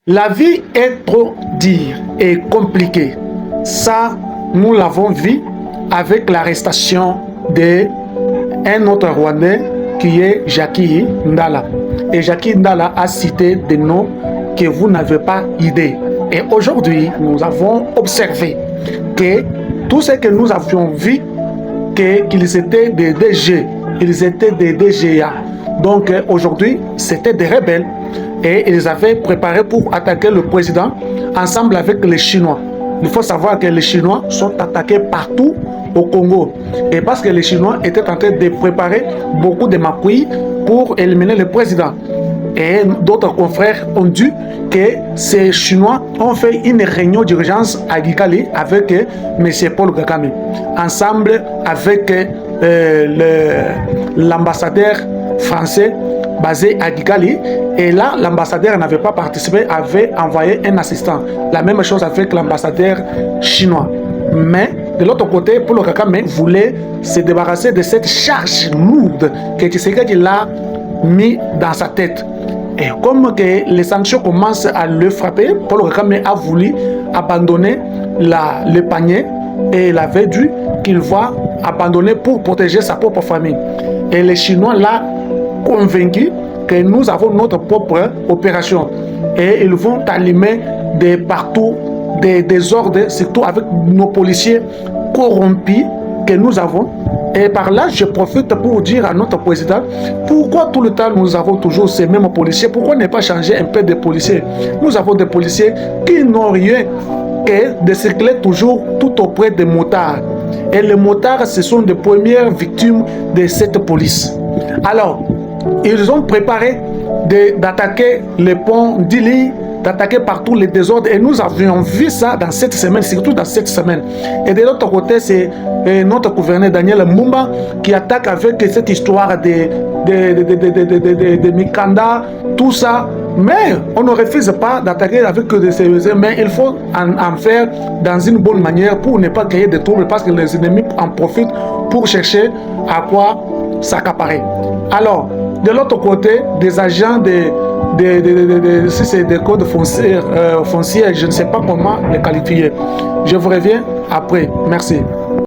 La vie est trop dure et compliquée. Ça, nous l'avons vu avec l'arrestation d'un autre Rwandais qui est Jacky Ndala. Et Jacky Ndala a cité des noms que vous n'avez pas idée. Et aujourd'hui, nous avons observé que tout ce que nous avions vu, qu'ils étaient des DG, ils étaient des DGA. Donc aujourd'hui, c'était des rebelles et ils avaient préparé pour attaquer le président ensemble avec les Chinois. Il faut savoir que les Chinois sont attaqués partout au Congo. Et parce que les Chinois étaient en train de préparer beaucoup de maquis pour éliminer le président. Et d'autres confrères ont dit que ces Chinois ont fait une réunion d'urgence à Kigali avec M. Paul Kagame, ensemble avec l'ambassadeur français basé à Kigali. Et là, l'ambassadeur n'avait pas participé, avait envoyé un assistant. La même chose avec l'ambassadeur chinois. Mais de l'autre côté, Paul Kagame voulait se débarrasser de cette charge lourde que Tshisekedi l'a mis dans sa tête. Et comme que les sanctions commencent à le frapper, Paul Kagame a voulu abandonner le panier et il avait dit qu'il va abandonner pour protéger sa propre famille. Et les Chinois l'ont convaincu que nous avons notre propre opération. Et ils vont allumer de partout des désordres, surtout avec nos policiers corrompus que nous avons. Et par là, je profite pour dire à notre président, pourquoi tout le temps nous avons toujours ces mêmes policiers? Pourquoi ne pas changer un peu de policiers? Nous avons des policiers qui n'ont rien que de circuler toujours tout auprès des motards. Et les motards, ce sont les premières victimes de cette police. Alors, ils ont préparé d'attaquer le pont d'Ili, d'attaquer partout les désordres. Et nous avions vu ça dans cette semaine, surtout dans cette semaine. Et de l'autre côté, c'est notre gouverneur Daniel Mbumba qui attaque avec cette histoire de Mikanda, tout ça. Mais on ne refuse pas d'attaquer avec ces mais il faut en faire dans une bonne manière pour ne pas créer de troubles parce que les ennemis en profitent pour chercher à quoi s'accaparer. Alors, de l'autre côté, des agents si c'est des codes fonciers, je ne sais pas comment les qualifier. Je vous reviens après. Merci.